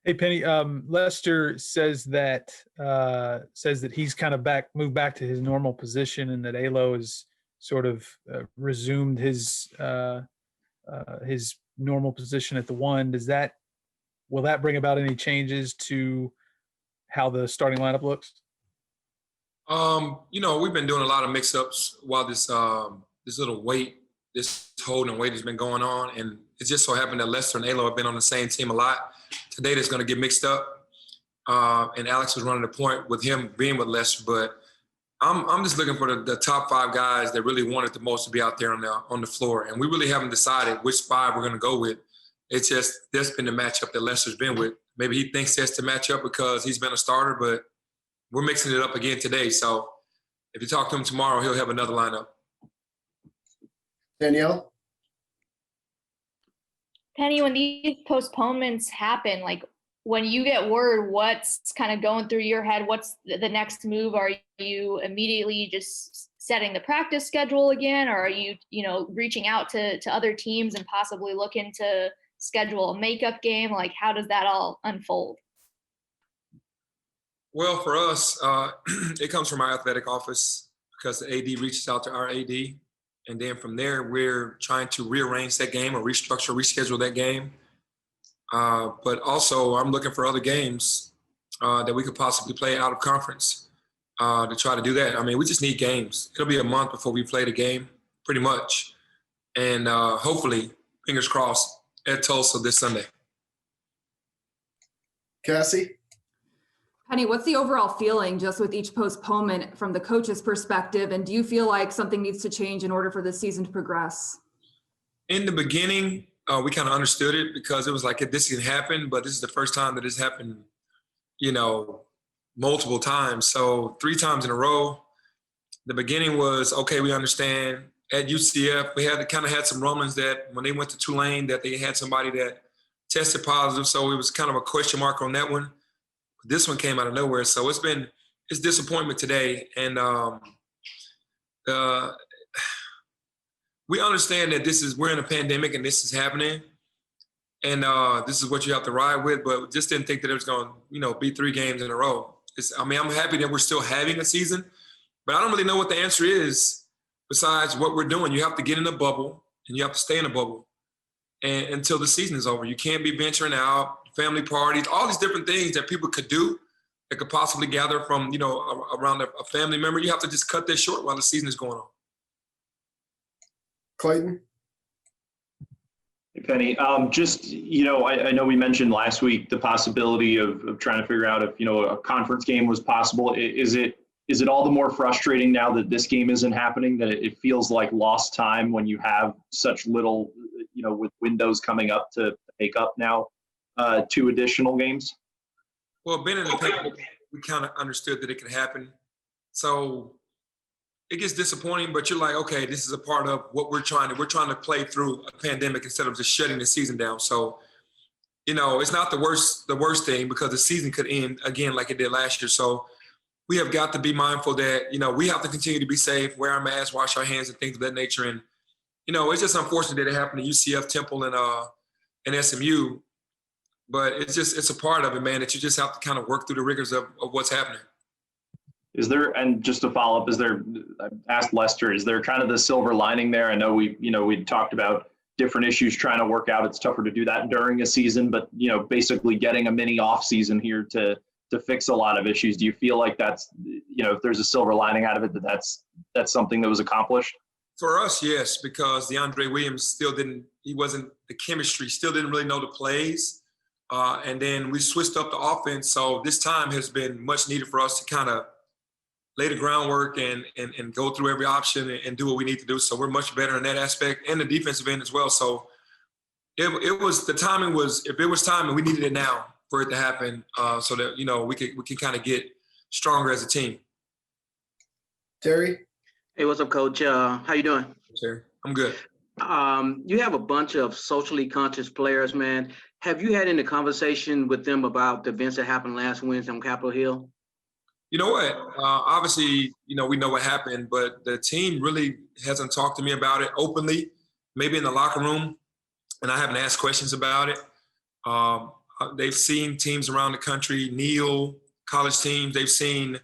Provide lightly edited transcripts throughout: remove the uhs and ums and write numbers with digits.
Hey Penny, Lester says that he's kind of moved back to his normal position, and that Alo has sort of resumed his normal position at the one. Will that bring about any changes to how the starting lineup looks? We've been doing a lot of mix-ups while this holding weight has been going on, and it just so happened that Lester and Alo have been on the same team a lot. Today, that's going to get mixed up, and Alex was running the point with him being with Lester. But I'm just looking for the top 5 guys that really wanted the most to be out there on the floor, and we really haven't decided which 5 we're going to go with. It's just that's been the matchup that Lester's been with. Maybe he thinks that's the matchup because he's been a starter, but we're mixing it up again today. So if you talk to him tomorrow, he'll have another lineup. Danielle? Penny, when these postponements happen, like when you get word, what's kind of going through your head? What's the next move? Are you immediately just setting the practice schedule again? Or are you, reaching out to other teams and possibly looking to schedule a makeup game? Like, how does that all unfold? Well, for us, it comes from our athletic office because the AD reaches out to our AD. And then from there, we're trying to rearrange that game or restructure, reschedule that game. But also, I'm looking for other games that we could possibly play out of conference to try to do that. I mean, we just need games. It'll be a month before we play the game, pretty much. And hopefully, fingers crossed, at Tulsa this Sunday. Cassie? Penny, what's the overall feeling just with each postponement from the coach's perspective? And do you feel like something needs to change in order for this season to progress? In the beginning, we kind of understood it because it was like, this can happen, but this is the first time that it's happened, multiple times. So 3 times in a row. The beginning was, okay, we understand. At UCF, we had some rumblings that when they went to Tulane that they had somebody that tested positive. So it was kind of a question mark on that one. This one came out of nowhere, so it's disappointment today, and we understand that we're in a pandemic and this is happening, and this is what you have to ride with. But just didn't think that it was going to, be 3 games in a row. I'm happy that we're still having a season, but I don't really know what the answer is besides what we're doing. You have to get in a bubble and you have to stay in a bubble, and until the season is over, you can't be venturing out. Family parties, all these different things that people could do that could possibly gather from, around a family member. You have to just cut that short while the season is going on. Clayton? Hey, Penny, I know we mentioned last week the possibility of trying to figure out if, a conference game was possible. Is it all the more frustrating now that this game isn't happening, that it feels like lost time when you have such little, with windows coming up to make up now? 2 additional games? Well, being in the pandemic, we kind of understood that it could happen. So it gets disappointing, but you're like, okay, this is a part of what we're trying to play through a pandemic instead of just shutting the season down. So, it's not the worst thing because the season could end again like it did last year. So we have got to be mindful that, we have to continue to be safe, wear our masks, wash our hands and things of that nature. And, it's just unfortunate that it happened to UCF, Temple, and SMU. But it's a part of it, man, that you just have to kind of work through the rigors of what's happening. Is there, and just to follow up, I asked Lester, is there kind of the silver lining there? I know we talked about different issues trying to work out. It's tougher to do that during a season, but, basically getting a mini off season here to fix a lot of issues. Do you feel like that's, if there's a silver lining out of it, that's something that was accomplished? For us, yes, because DeAndre Williams the chemistry still didn't really know the plays. And then we switched up the offense. So this time has been much needed for us to kind of lay the groundwork and go through every option and do what we need to do. So we're much better in that aspect and the defensive end as well. So the timing was, if it was timing, we needed it now for it to happen so that, we can kind of get stronger as a team. Terry? Hey, what's up, Coach? How you doing? Terry, I'm good. You have a bunch of socially conscious players, man. Have you had any conversation with them about the events that happened last Wednesday on Capitol Hill? You know what? Obviously, we know what happened, but the team really hasn't talked to me about it openly, maybe in the locker room, and I haven't asked questions about it. They've seen teams around the country kneel, college teams. They've seen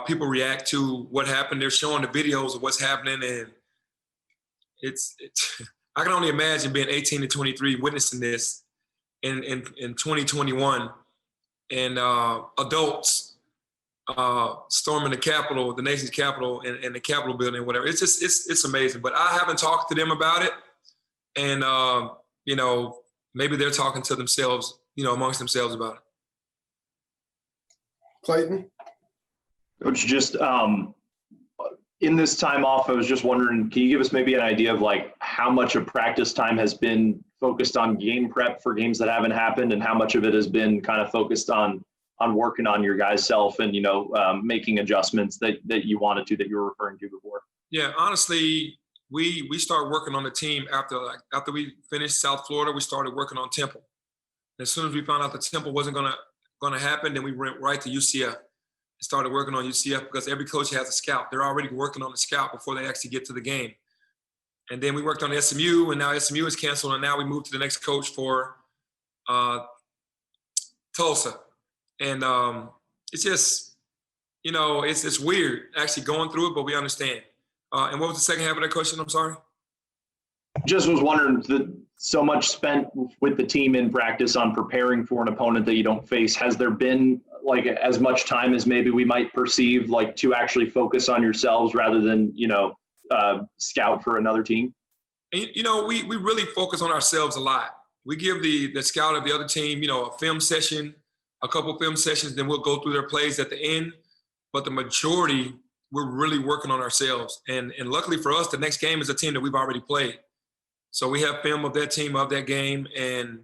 people react to what happened. They're showing the videos of what's happening, and it's I can only imagine being 18 to 23, witnessing this in 2021, and adults storming the Capitol, the nation's capital, and the Capitol building, whatever. It's just it's amazing. But I haven't talked to them about it, and you know, maybe they're talking to themselves, you know, amongst themselves about it. Clayton? Coach, just in this time off, I was just wondering, can you give us maybe an idea of like how much of practice time has been focused on game prep for games that haven't happened, and how much of it has been kind of focused on working on your guys' self and, you know, making adjustments that you wanted to, that you were referring to before? Yeah, honestly, we started working on the team after we finished South Florida. We started working on Temple. As soon as we found out that Temple wasn't gonna happen, then we went right to UCF. Started working on UCF because every coach has a scout. They're already working on the scout before they actually get to the game. And then we worked on SMU, and now SMU is canceled, and now we moved to the next coach for Tulsa. And it's just, you know, it's weird actually going through it, but we understand. And what was the second half of that question? I'm sorry. Just was wondering, so much spent with the team in practice on preparing for an opponent that you don't face. Has there been like as much time as maybe we might perceive, like to actually focus on yourselves rather than, you know, scout for another team? And, you know, we really focus on ourselves a lot. We give the scout of the other team, you know, a film session, a couple film sessions, then we'll go through their plays at the end. But the majority, we're really working on ourselves. And luckily for us, the next game is a team that we've already played. So we have film of that team, of that game. And,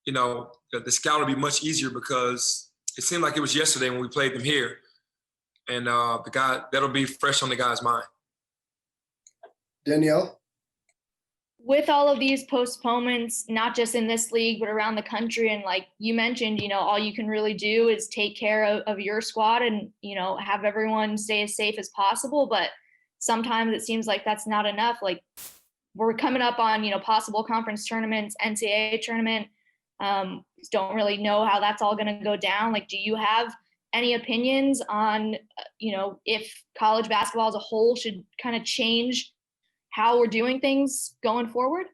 you know, the scout will be much easier because it seemed like it was yesterday when we played them here. And the guy, that'll be fresh on the guy's mind. Danielle? With all of these postponements, not just in this league, but around the country, and like you mentioned, you know, all you can really do is take care of your squad and, you know, have everyone stay as safe as possible. But sometimes it seems like that's not enough. Like we're coming up on, you know, possible conference tournaments, NCAA tournament. Don't really know how that's all going to go down. Like, do you have any opinions on, you know, if college basketball as a whole should kind of change how we're doing things going forward?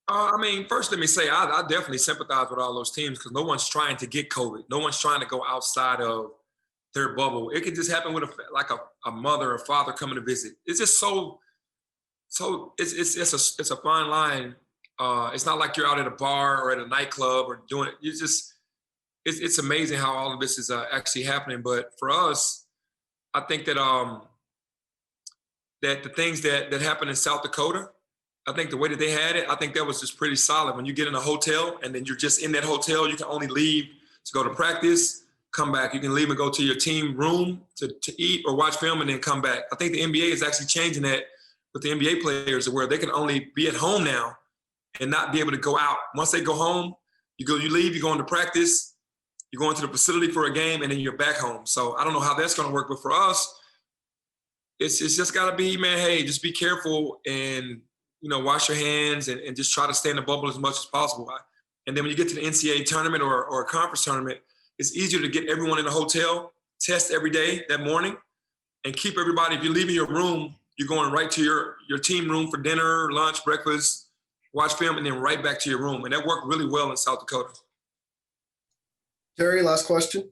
I mean, first, let me say, I definitely sympathize with all those teams because no one's trying to get COVID. No one's trying to go outside of their bubble. It could just happen with a mother or father coming to visit. It's just so it's a fine line. It's not like you're out at a bar or at a nightclub or doing it. It's amazing how all of this is actually happening. But for us, I think that that the things that happened in South Dakota, I think the way that they had it, I think that was just pretty solid. When you get in a hotel and then you're just in that hotel, you can only leave to go to practice, come back. You can leave and go to your team room to eat or watch film and then come back. I think the NBA is actually changing that with the NBA players where they can only be at home now and not be able to go out. Once they go home, you leave, you go into practice, you go into the facility for a game, and then you're back home. So I don't know how that's going to work, but for us, it's just got to be, man, hey, just be careful and, you know, wash your hands and just try to stay in the bubble as much as possible. And then when you get to the NCAA tournament or a conference tournament, it's easier to get everyone in the hotel, test every day that morning, and keep everybody, if you're leaving your room, you're going right to your team room for dinner, lunch, breakfast, watch film, and then right back to your room. And that worked really well in South Dakota. Terry, last question.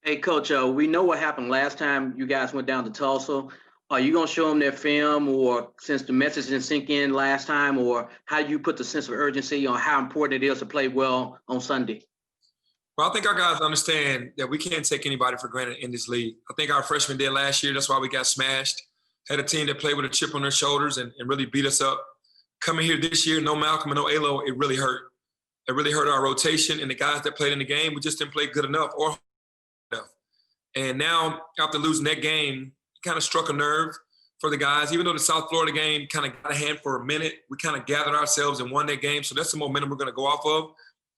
Hey, Coach, we know what happened last time you guys went down to Tulsa. Are you going to show them their film, or since the message didn't sink in last time, or how do you put the sense of urgency on how important it is to play well on Sunday? Well, I think our guys understand that we can't take anybody for granted in this league. I think our freshmen did last year. That's why we got smashed. Had a team that played with a chip on their shoulders and really beat us up. Coming here this year, no Malcolm and no Alo, it really hurt. It really hurt our rotation, and the guys that played in the game, we just didn't play good enough or enough. And now, after losing that game, it kind of struck a nerve for the guys. Even though the South Florida game kind of got a hand for a minute, we kind of gathered ourselves and won that game. So that's the momentum we're going to go off of.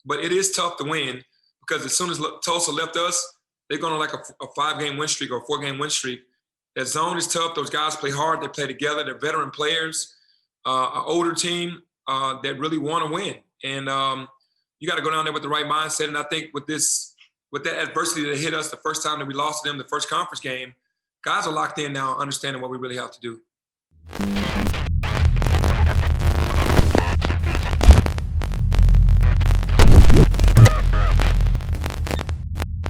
But it is tough to win because as soon as Tulsa left us, they're going to like a 5-game win streak or a 4-game win streak. That zone is tough. Those guys play hard. They play together. They're veteran players, an older team that really want to win. And, you got to go down there with the right mindset. And I think with that adversity that hit us the first time that we lost to them, the first conference game, guys are locked in now, understanding what we really have to do.